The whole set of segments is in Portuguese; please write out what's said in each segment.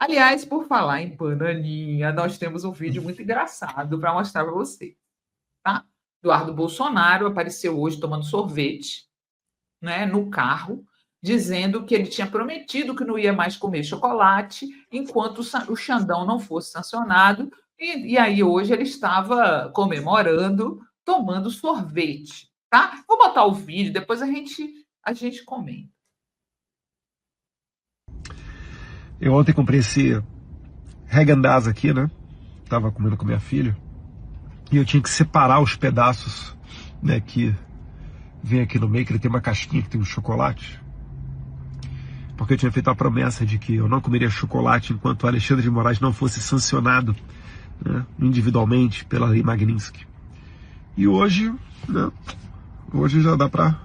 Aliás, por falar em bananinha, nós temos um vídeo muito engraçado para mostrar para você, tá? Eduardo Bolsonaro apareceu hoje tomando sorvete, né, no carro, dizendo que ele tinha prometido que não ia mais comer chocolate enquanto o Xandão não fosse sancionado. E aí hoje ele estava comemorando, tomando sorvete, tá? Vou botar o vídeo, depois a gente comenta. Eu ontem comprei esse Häagen-Dazs aqui, né? Tava comendo com minha filha. E eu tinha que separar os pedaços, né, que vem aqui no meio, que ele tem uma casquinha que tem um chocolate. Porque eu tinha feito a promessa de que eu não comeria chocolate enquanto o Alexandre de Moraes não fosse sancionado, né, individualmente pela Lei Magnitsky. E hoje, né, hoje já dá pra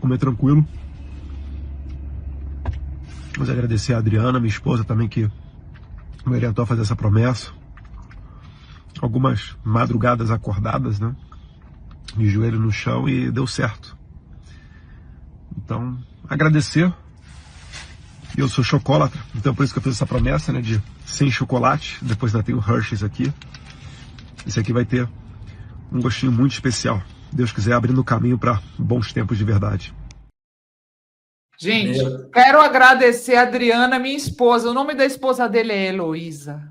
comer tranquilo. Vamos agradecer a Adriana, minha esposa também, que me orientou a fazer essa promessa. Algumas madrugadas acordadas, né? De joelho no chão, e deu certo. Então, agradecer. Eu sou chocolatra, então por isso que eu fiz essa promessa, né? De sem chocolate. Depois ainda tem o Hershey's aqui. Esse aqui vai ter um gostinho muito especial. Deus quiser, abrindo o caminho para bons tempos de verdade. Gente, quero agradecer a Adriana, minha esposa. O nome da esposa dele é Heloísa.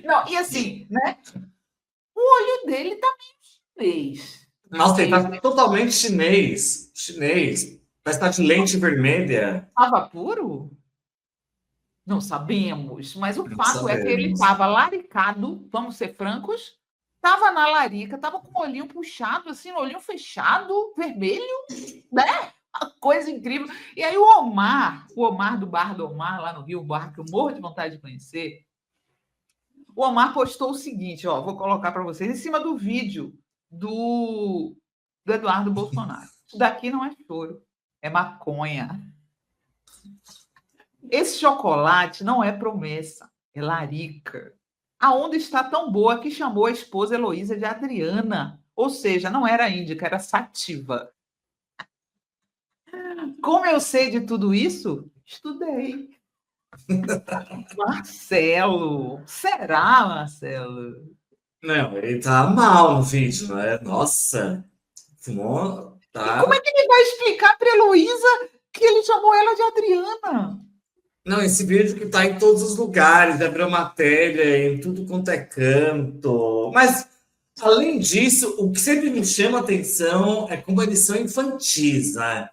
Não, e assim, né? O olho dele tá meio chinês. Nossa, ele tá totalmente chinês. Chinês. Parece que tá de lente vermelha. Estava puro? Não sabemos, mas o Não fato é que ele sabemos. estava laricado, vamos ser francos, estava na larica, estava com o olhinho puxado, assim, o olhinho fechado, vermelho, né? Uma coisa incrível. E aí o Omar do Bar do Omar, lá no Rio, um bar que eu morro de vontade de conhecer, o Omar postou o seguinte, ó, vou colocar para vocês, em cima do vídeo do Eduardo Bolsonaro. Isso daqui não é choro, é maconha. Esse chocolate não é promessa, é larica. A onda está tão boa que chamou a esposa Heloísa de Adriana. Ou seja, não era índica, era sativa. Como eu sei de tudo isso? Estudei. Marcelo. Será, Marcelo? Não, ele tá mal no vídeo, não é? Nossa. Fumou, tá. E como é que ele vai explicar para Heloísa que ele chamou ela de Adriana? Não, esse vídeo que tá em todos os lugares, abriu matéria em tudo quanto é canto. Mas, além disso, o que sempre me chama a atenção é como eles são infantis, né?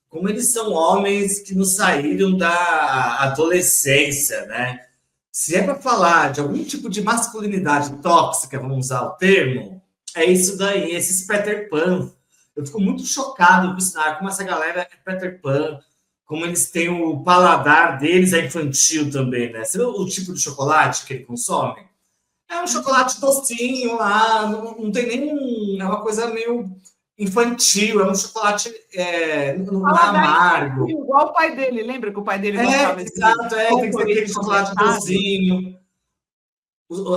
Como eles são homens que não saíram da adolescência, né? Se é para falar de algum tipo de masculinidade tóxica, vamos usar o termo, é isso daí, esses Peter Pan. Eu fico muito chocado com isso, como essa galera é Peter Pan, como eles têm o paladar deles é infantil também, né? Você vê o tipo de chocolate que ele consome? É um chocolate docinho lá, não tem nem... É uma coisa meio infantil, é um chocolate não é amargo. Igual o pai dele, lembra que o pai dele gostava exato, tem que ser aquele chocolate docinho.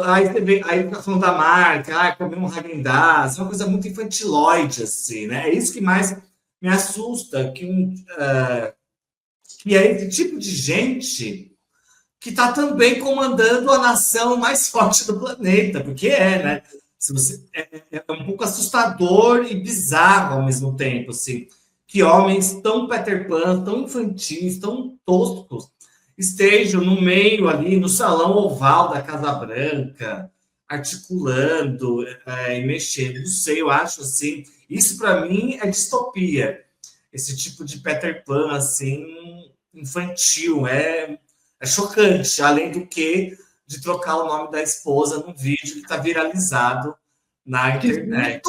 Aí você vê, aí fica falando da marca, comer um Häagen-Dazs, é uma coisa muito infantiloide, assim, né? É isso que mais me assusta, que é esse tipo de gente que está também comandando a nação mais forte do planeta, porque né? É um pouco assustador e bizarro ao mesmo tempo, assim, que homens tão Peter Pan, tão infantis, tão toscos, estejam no meio ali, no salão oval da Casa Branca, articulando e mexendo. Não sei, eu acho assim, isso para mim é distopia. Esse tipo de Peter Pan, assim, infantil, é chocante, além do que de trocar o nome da esposa num vídeo que está viralizado na internet.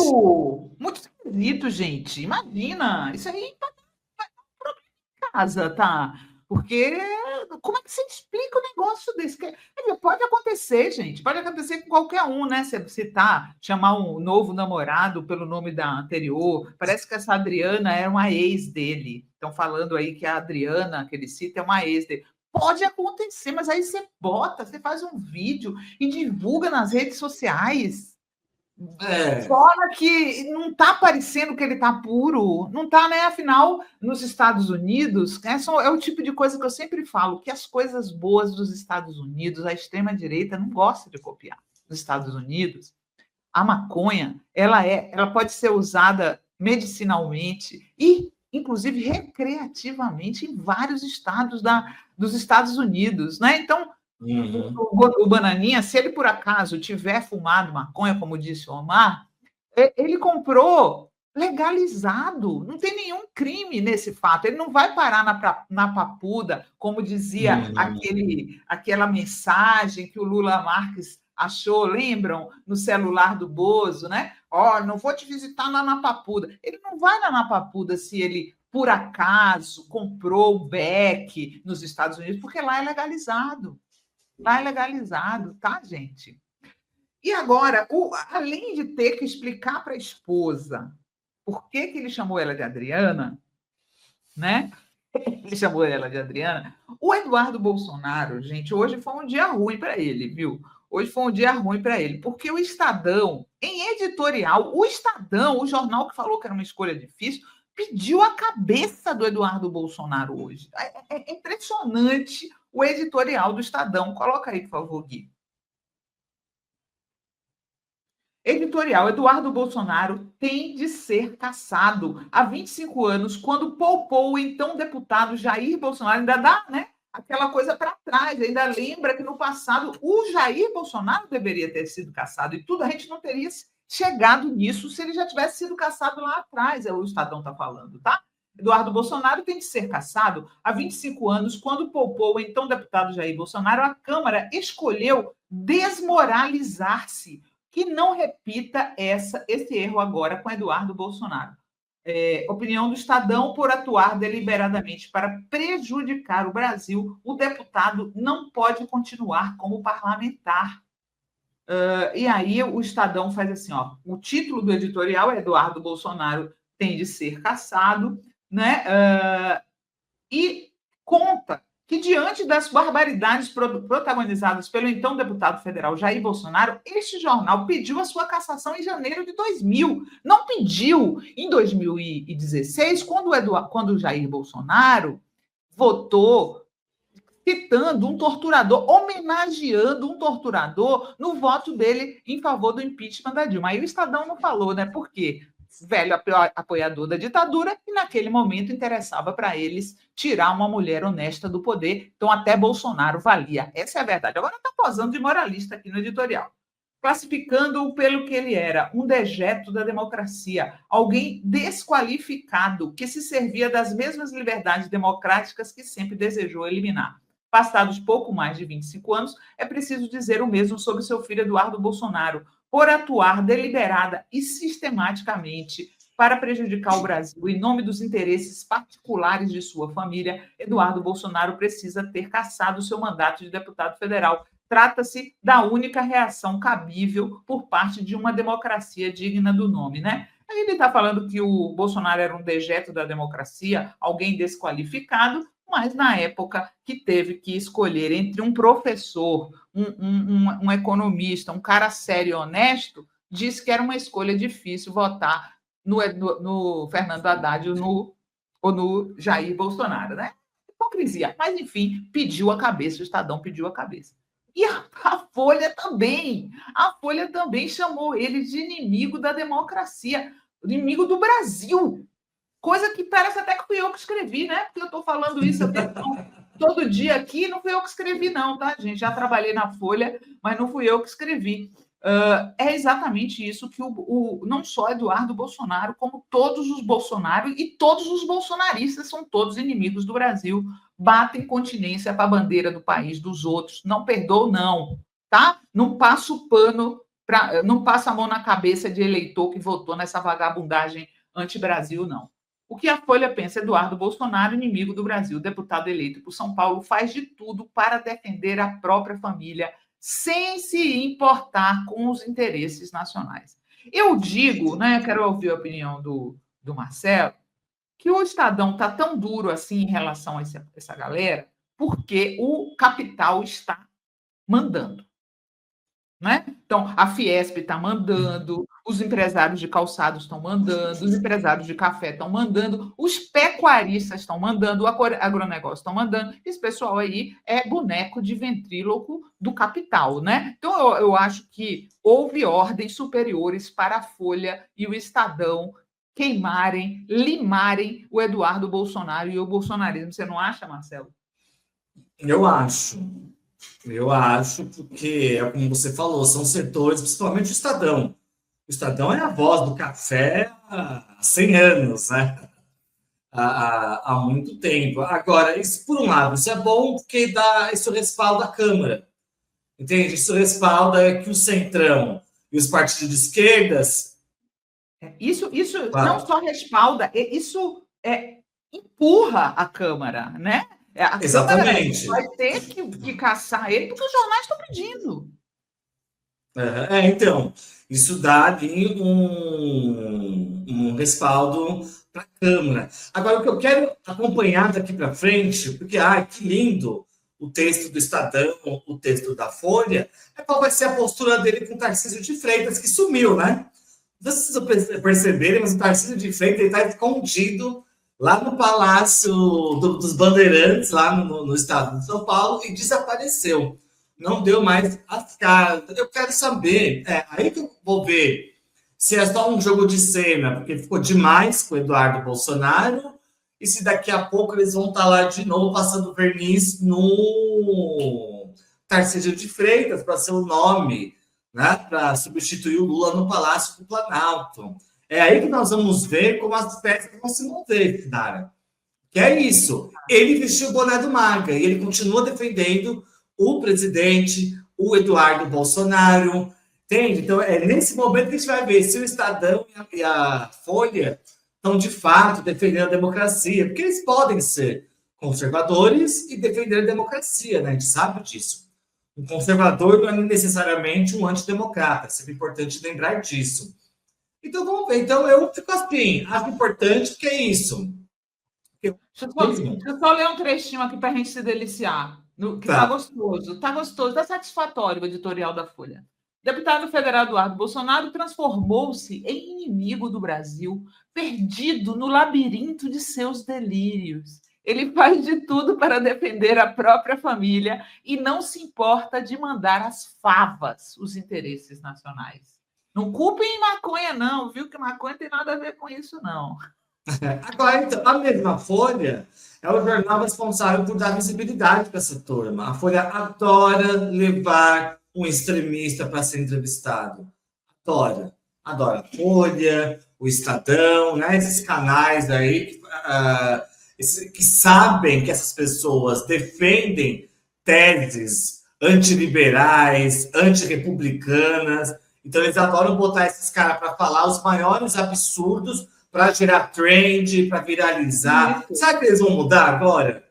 Muito esquisito, gente. Imagina, isso aí vai dar um problema em casa, tá? Porque como é que você explica um negócio desse? Pode acontecer, gente. Pode acontecer com qualquer um, né? Você citar, chamar um novo namorado pelo nome da anterior. Parece que essa Adriana era uma ex dele. Estão falando aí que a Adriana, que ele cita, é uma ex dele. Pode acontecer, mas aí você faz um vídeo e divulga nas redes sociais. Fora que não está parecendo que ele está puro, não está, né? Afinal, nos Estados Unidos, é o tipo de coisa que eu sempre falo, que as coisas boas dos Estados Unidos, a extrema-direita não gosta de copiar. Nos Estados Unidos, a maconha, ela pode ser usada medicinalmente e, inclusive, recreativamente em vários estados dos Estados Unidos, né? Então, o Bananinha, se ele por acaso tiver fumado maconha, como disse o Omar, ele comprou legalizado, não tem nenhum crime nesse fato. Ele não vai parar na papuda, como dizia aquela mensagem que o Lula Marques achou, lembram? No celular do Bozo, né? Não vou te visitar lá na papuda. Ele não vai lá na papuda se ele, por acaso, comprou o beck nos Estados Unidos, porque lá é legalizado. Lá é legalizado, tá, gente? E agora, além de ter que explicar para a esposa por que ele chamou ela de Adriana, né? Ele chamou ela de Adriana. O Eduardo Bolsonaro, gente, hoje foi um dia ruim para ele, viu? Hoje foi um dia ruim para ele, porque o Estadão, em editorial, o jornal que falou que era uma escolha difícil, pediu a cabeça do Eduardo Bolsonaro hoje. É impressionante o editorial do Estadão. Coloca aí, por favor, Gui. Editorial: Eduardo Bolsonaro tem de ser cassado. Há 25 anos, quando poupou o então deputado Jair Bolsonaro, ainda dá, né? Aquela coisa para trás, ainda lembra que no passado o Jair Bolsonaro deveria ter sido cassado e tudo, a gente não teria chegado nisso se ele já tivesse sido cassado lá atrás, o Estadão está falando, tá? Eduardo Bolsonaro tem de ser cassado. Há 25 anos, quando poupou o então deputado Jair Bolsonaro, a Câmara escolheu desmoralizar-se. Que não repita esse erro agora com Eduardo Bolsonaro. Opinião do Estadão: por atuar deliberadamente para prejudicar o Brasil, o deputado não pode continuar como parlamentar. E aí o Estadão faz assim, ó, o título do editorial é Eduardo Bolsonaro tem de ser cassado, né? E conta que, diante das barbaridades protagonizadas pelo então deputado federal Jair Bolsonaro, este jornal pediu a sua cassação em janeiro de 2000. Não pediu em 2016, quando o Jair Bolsonaro votou citando um torturador, homenageando um torturador no voto dele em favor do impeachment da Dilma. Aí o Estadão não falou, né? Por quê? Velho apoiador da ditadura, e naquele momento interessava para eles tirar uma mulher honesta do poder, então até Bolsonaro valia. Essa é a verdade. Agora está posando de moralista aqui no editorial, classificando-o pelo que ele era, um dejeto da democracia, alguém desqualificado, que se servia das mesmas liberdades democráticas que sempre desejou eliminar. Passados pouco mais de 25 anos, é preciso dizer o mesmo sobre seu filho Eduardo Bolsonaro, por atuar deliberada e sistematicamente para prejudicar o Brasil em nome dos interesses particulares de sua família. Eduardo Bolsonaro precisa ter cassado seu mandato de deputado federal. Trata-se da única reação cabível por parte de uma democracia digna do nome, né? Aí ele está falando que o Bolsonaro era um dejeto da democracia, alguém desqualificado, mas na época que teve que escolher entre um professor, um economista, um cara sério e honesto, disse que era uma escolha difícil votar no Fernando Haddad ou no Jair Bolsonaro, né? Hipocrisia. Mas, enfim, pediu a cabeça, o Estadão pediu a cabeça. E a Folha também chamou ele de inimigo da democracia, inimigo do Brasil. Coisa que parece até que fui eu que escrevi, né? Porque eu estou falando isso todo dia aqui, não fui eu que escrevi, não, tá, gente? Já trabalhei na Folha, mas não fui eu que escrevi. É exatamente isso que não só Eduardo Bolsonaro, como todos os Bolsonaro e todos os bolsonaristas são todos inimigos do Brasil, batem continência para a bandeira do país dos outros, não perdoam, não, tá? Não passa o pano, não passa a mão na cabeça de eleitor que votou nessa vagabundagem anti-Brasil, não. O que a Folha pensa? Eduardo Bolsonaro, inimigo do Brasil, deputado eleito por São Paulo, faz de tudo para defender a própria família, sem se importar com os interesses nacionais. Eu digo, né, quero ouvir a opinião do Marcelo, que o Estadão está tão duro assim em relação a essa galera, porque o capital está mandando. Né? Então, a Fiesp está mandando, os empresários de calçados estão mandando, os empresários de café estão mandando, os pecuaristas estão mandando, o agronegócio estão mandando. Esse pessoal aí é boneco de ventríloco do capital, né? Então, eu acho que houve ordens superiores para a Folha e o Estadão queimarem, limarem o Eduardo Bolsonaro e o bolsonarismo. Você não acha, Marcelo? Eu acho, porque, é como você falou, são setores, principalmente o Estadão. O Estadão é a voz do café há 100 anos, né? Há muito tempo. Agora, isso, por um lado, isso é bom porque isso respalda a Câmara. Entende? Isso respalda que o Centrão e os partidos de esquerdas... Isso não só respalda, isso empurra a Câmara, né? A Exatamente. Câmara vai ter que caçar ele porque os jornais estão pedindo. Então, isso dá ali um respaldo para a Câmara. Agora, o que eu quero acompanhar daqui para frente, porque, que lindo o texto do Estadão, o texto da Folha, qual vai ser a postura dele com o Tarcísio de Freitas, que sumiu, né? Não sei se vocês perceberem, mas o Tarcísio de Freitas está escondido lá no Palácio dos Bandeirantes, lá no estado de São Paulo, e desapareceu. Não deu mais as caras. Eu quero saber, aí que eu vou ver se é só um jogo de cena, porque ficou demais com o Eduardo Bolsonaro, e se daqui a pouco eles vão estar lá de novo passando verniz no Tarcísio de Freitas, para ser o nome, né, para substituir o Lula no Palácio do Planalto. É aí que nós vamos ver como as peças vão se mover, Dara. Que é isso. Ele vestiu o boné do MAGA e ele continua defendendo o presidente, o Eduardo Bolsonaro. Entende? Então, é nesse momento que a gente vai ver se o Estadão e a Folha estão, de fato, defendendo a democracia. Porque eles podem ser conservadores e defender a democracia, né? A gente sabe disso. Um conservador não é necessariamente um antidemocrata. É sempre importante lembrar disso. Então, vamos ver. Então, eu fico assim, acho importante que é isso. Deixa eu só ler um trechinho aqui para a gente se deliciar. Que tá gostoso, tá satisfatório o editorial da Folha. Deputado federal Eduardo Bolsonaro transformou-se em inimigo do Brasil, perdido no labirinto de seus delírios. Ele faz de tudo para defender a própria família e não se importa de mandar às favas os interesses nacionais. Não culpem maconha, não, viu? Que maconha tem nada a ver com isso, não. Agora, então, a mesma Folha é o jornal responsável por dar visibilidade para essa turma. A Folha adora levar um extremista para ser entrevistado. Adora. Adora a Folha, o Estadão, né? Esses canais aí que sabem que essas pessoas defendem teses antiliberais, antirrepublicanas. Então, eles adoram botar esses caras para falar os maiores absurdos para gerar trend, para viralizar. Isso. Sabe que eles vão mudar agora?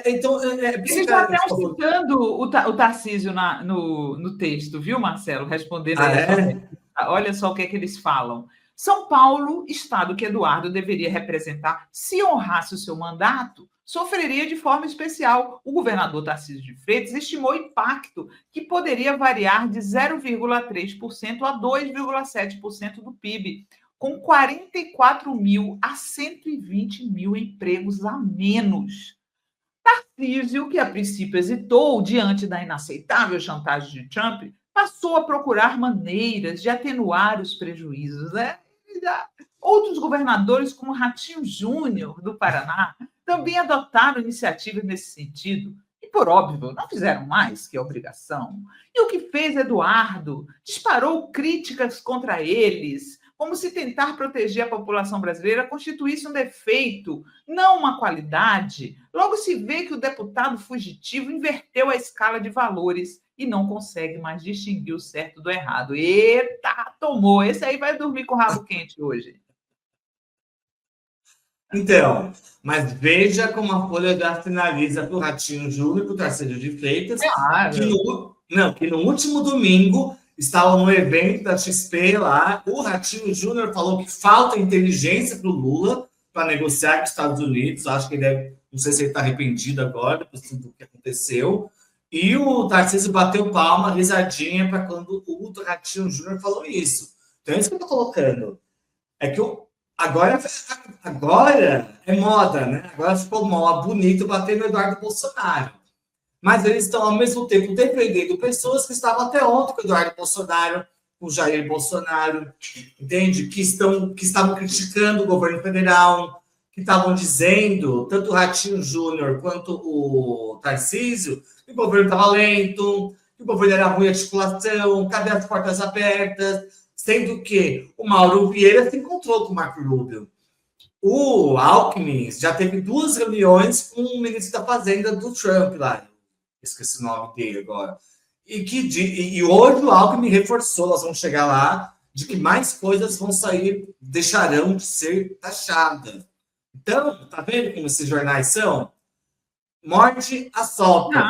Eles estão até citando o Tarcísio no texto, viu, Marcelo? Respondendo aí. Olha só o que é que eles falam. São Paulo, estado que Eduardo deveria representar, se honrasse o seu mandato, sofreria de forma especial. O governador Tarcísio de Freitas estimou o impacto que poderia variar de 0,3% a 2,7% do PIB, com 44 mil a 120 mil empregos a menos. Tarcísio, que a princípio hesitou diante da inaceitável chantagem de Trump, passou a procurar maneiras de atenuar os prejuízos, né? Outros governadores, como Ratinho Júnior, do Paraná, também adotaram iniciativas nesse sentido e, por óbvio, não fizeram mais que a obrigação. E o que fez Eduardo? Disparou críticas contra eles, como se tentar proteger a população brasileira constituísse um defeito, não uma qualidade. Logo se vê que o deputado fugitivo inverteu a escala de valores e não consegue mais distinguir o certo do errado. Eita, tomou! Esse aí vai dormir com o rabo quente hoje. Então, mas veja como a Folha já sinaliza para o Ratinho Júnior, para o Tarcísio de Freitas, que no último domingo estavam no evento da XP lá, o Ratinho Júnior falou que falta inteligência para o Lula para negociar com os Estados Unidos. Acho que ele não sei se ele está arrependido agora do que aconteceu, E o Tarcísio bateu palma, risadinha, para quando o Ratinho Júnior falou isso. Então é isso que eu tô colocando. É que agora é moda, né? Agora ficou moda, bonito bater no Eduardo Bolsonaro. Mas eles estão, ao mesmo tempo, defendendo pessoas que estavam até ontem com o Eduardo Bolsonaro, com o Jair Bolsonaro, entende? Que estavam criticando o governo federal, que estavam dizendo, tanto o Ratinho Júnior quanto o Tarcísio, que o governo estava lento, que o governo era ruim de articulação, cadê as portas abertas? Sendo que o Mauro Vieira se encontrou com o Marco Rubio. O Alckmin já teve 2 reuniões com o ministro da Fazenda do Trump lá. Esqueci o nome dele agora. E hoje o Alckmin reforçou, nós vamos chegar lá, de que mais coisas vão sair, deixarão de ser taxadas. Então, tá vendo como esses jornais são? Morde a solta.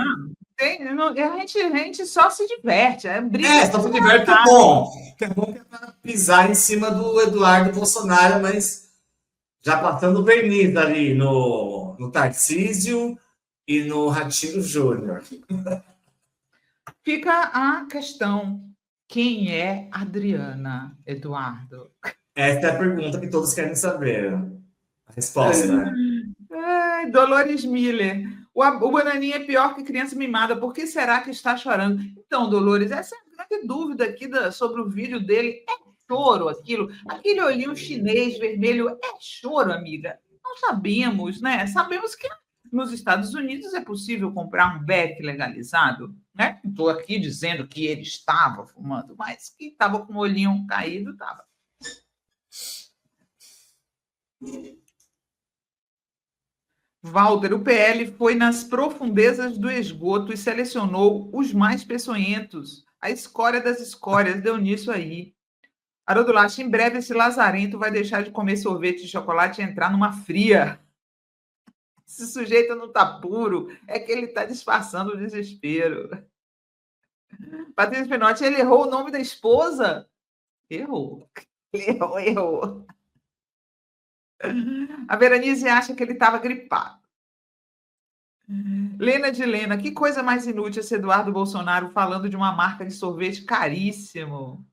A gente só se diverte. Só se diverte que é bom. Que é bom que é para pisar em cima do Eduardo Bolsonaro, mas já passando verniz ali no Tarcísio e no Ratinho Júnior. Fica a questão: quem é Adriana, Eduardo? Essa é a pergunta que todos querem saber. A resposta, né? Dolores Miller. O Bananinha é pior que criança mimada. Por que será que está chorando? Então, Dolores, essa é a grande dúvida aqui sobre o vídeo dele. É choro aquilo? Aquele olhinho chinês vermelho é choro, amiga? Não sabemos, né? Sabemos que nos Estados Unidos é possível comprar um beck legalizado, né? Estou aqui dizendo que ele estava fumando, mas que estava com o olhinho caído, estava. Walter, o PL foi nas profundezas do esgoto e selecionou os mais peçonhentos. A escória das escórias deu nisso aí. Haroldo Lacha, em breve esse lazarento vai deixar de comer sorvete de chocolate e entrar numa fria. Esse sujeito não está puro, é que ele está disfarçando o desespero. Patrícia Pinotti, ele errou o nome da esposa? Errou. Errou. A Veranize acha que ele estava gripado. Lena de Lena, que coisa mais inútil esse Eduardo Bolsonaro falando de uma marca de sorvete caríssimo.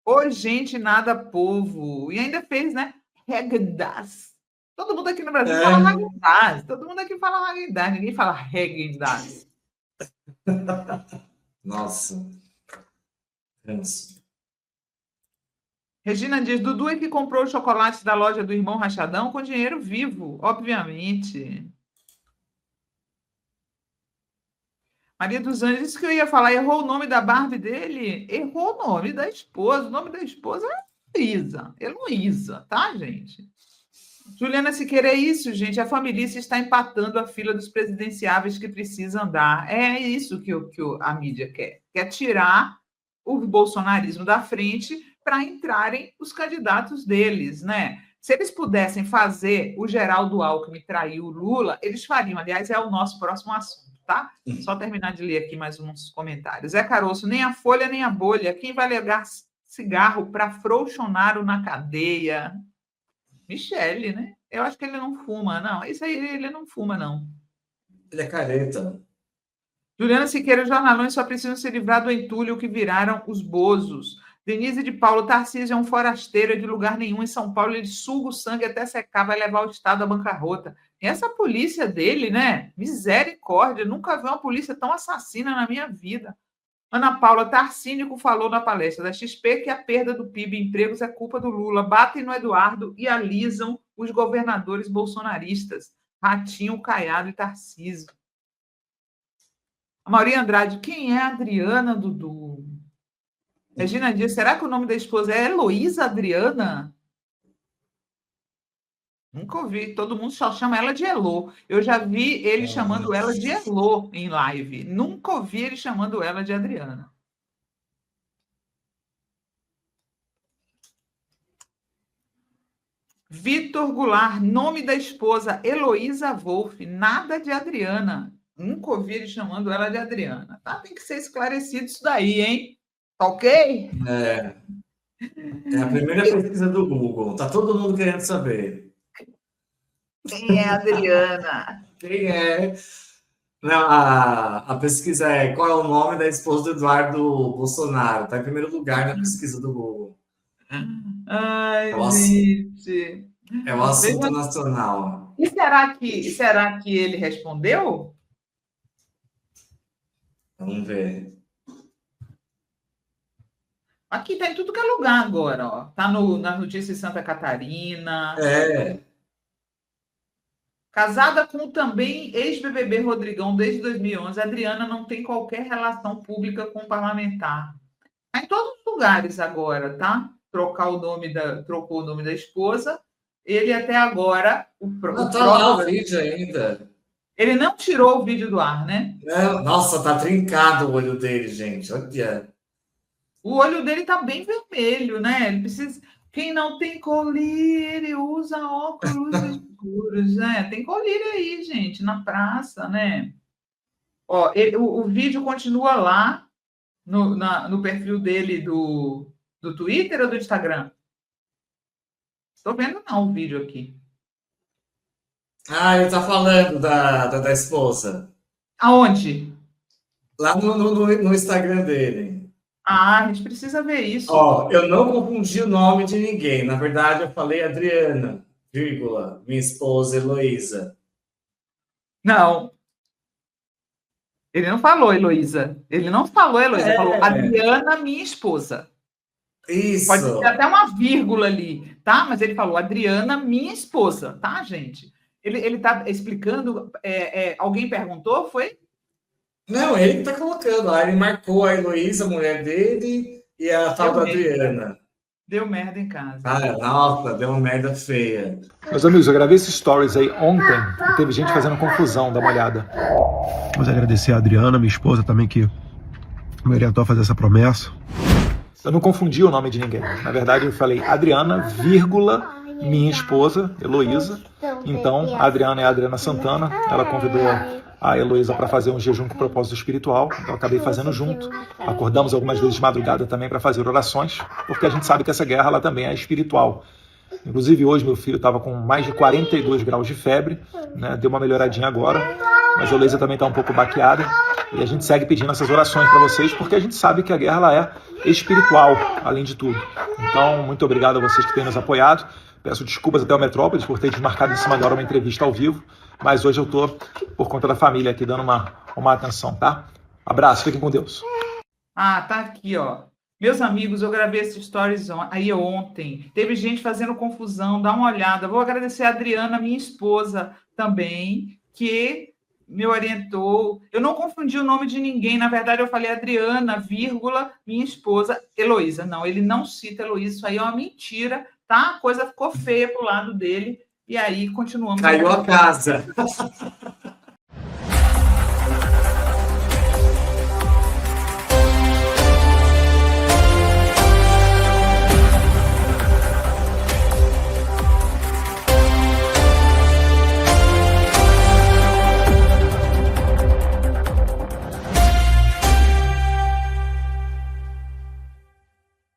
Ô, gente, nada povo. E ainda fez, né? Häagen-Dazs. Todo mundo aqui no Brasil fala Häagen-Dazs. Todo mundo aqui fala Häagen-Dazs. Ninguém fala Häagen-Dazs. Nossa. Regina diz, Dudu é que comprou o chocolate da loja do irmão Rachadão com dinheiro vivo, obviamente. Maria dos Anjos, isso que eu ia falar, errou o nome da Barbie dele? Errou o nome da esposa. O nome da esposa é Heloísa. Heloísa, tá, gente? Juliana Siqueira, é isso, gente. A família está empatando a fila dos presidenciáveis que precisa andar. É isso que a mídia quer. Quer tirar o bolsonarismo da frente para entrarem os candidatos deles, né? Se eles pudessem fazer o Geraldo Alckmin trair o Lula, eles fariam. Aliás, é o nosso próximo assunto, tá? Só terminar de ler aqui mais uns comentários. Zé Caroço, nem a folha nem a bolha. Quem vai levar cigarro para frouxonar na cadeia? Michele, né? Eu acho que ele não fuma, não. Isso aí ele não fuma, não. Ele é careta. Juliana Siqueira, os jornalões só precisam se livrar do entulho que viraram os bozos. Denise de Paulo, Tarcísio é um forasteiro, é de lugar nenhum em São Paulo, ele suga o sangue até secar, vai levar o Estado à bancarrota. E essa polícia dele, né? Misericórdia, nunca vi uma polícia tão assassina na minha vida. Ana Paula Tarcínico falou na palestra da XP que a perda do PIB e empregos é culpa do Lula. Batem no Eduardo e alisam os governadores bolsonaristas. Ratinho, Caiado e Tarcísio. A Maria Andrade, quem é a Adriana, Dudu? Regina Dias, será que o nome da esposa é Heloísa Adriana? Nunca ouvi, todo mundo só chama ela de Elô. Eu já vi ele chamando ela de Elô em live. Nunca ouvi ele chamando ela de Adriana. Vitor Goulart, nome da esposa, Heloísa Wolff, nada de Adriana. Nunca ouvi ele chamando ela de Adriana. Tá? Tem que ser esclarecido isso daí, hein? Tá ok? É a primeira pesquisa do Google. Tá todo mundo querendo saber. Quem é a Adriana? Quem é? Não, a pesquisa é qual é o nome da esposa do Eduardo Bolsonaro? Está em primeiro lugar na pesquisa do Google. Ai, É o, gente. é o assunto nacional. E será que ele respondeu? Vamos ver. Aqui tá em tudo que é lugar agora, ó. Tá nas notícias de Santa Catarina. Casada com também ex-BBB Rodrigão desde 2011, Adriana não tem qualquer relação pública com o parlamentar. Tá em todos os lugares agora, tá? Trocou o nome da esposa. Ele até agora... Tá lá o vídeo ainda. Ele não tirou o vídeo do ar, né? Não, nossa, tá trincado o olho dele, gente. Olha. O olho dele tá bem vermelho, né? Ele precisa... Quem não tem colírio usa óculos escuros, né? Tem colírio aí, gente, na praça, né? Ó, o vídeo continua lá no perfil dele do Twitter ou do Instagram? Estou vendo não o vídeo aqui. Ah, ele tá falando da esposa. Aonde? Lá no Instagram dele. Ah, a gente precisa ver isso. Ó, eu não confundi o nome de ninguém. Na verdade, eu falei Adriana, vírgula, minha esposa Heloísa. Não. Ele não falou Heloísa. Ele não falou Heloísa. Ele falou Adriana, minha esposa. Isso. Pode ter até uma vírgula ali, tá? Mas ele falou Adriana, minha esposa, tá, gente? Ele tá explicando. Alguém perguntou, foi? Não, ele que tá colocando. Aí ele marcou a Heloísa, a mulher dele, e a tal da Adriana. Deu merda em casa. Ah, nossa, deu uma merda feia. Meus amigos, eu gravei esses stories aí ontem e teve gente fazendo confusão, dá uma olhada. Vamos agradecer a Adriana, minha esposa também, que me orientou a fazer essa promessa. Eu não confundi o nome de ninguém. Na verdade, eu falei Adriana, vírgula, minha esposa, Heloísa. Então, a Adriana é a Adriana Santana. Ela convidou a Heloísa para fazer um jejum com propósito espiritual. Então, eu acabei fazendo junto. Acordamos algumas vezes de madrugada também para fazer orações, porque a gente sabe que essa guerra ela também é espiritual. Inclusive, hoje meu filho estava com mais de 42 graus de febre, né? Deu uma melhoradinha agora, mas a Heloísa também está um pouco baqueada. E a gente segue pedindo essas orações para vocês, porque a gente sabe que a guerra ela é espiritual, além de tudo. Então, muito obrigado a vocês que têm nos apoiado. Peço desculpas até ao Metrópolis por ter desmarcado em cima da hora uma entrevista ao vivo, mas hoje eu estou, por conta da família aqui, dando uma atenção, tá? Abraço, fiquem com Deus. Ah, tá aqui, ó. Meus amigos, eu gravei esses stories aí ontem. Teve gente fazendo confusão, dá uma olhada. Vou agradecer a Adriana, minha esposa, também, que me orientou. Eu não confundi o nome de ninguém. Na verdade, eu falei Adriana, vírgula, minha esposa, Heloísa. Não, ele não cita Heloísa. Isso aí é uma mentira, tá? A coisa ficou feia pro lado dele. E aí, continuamos. Caiu a casa.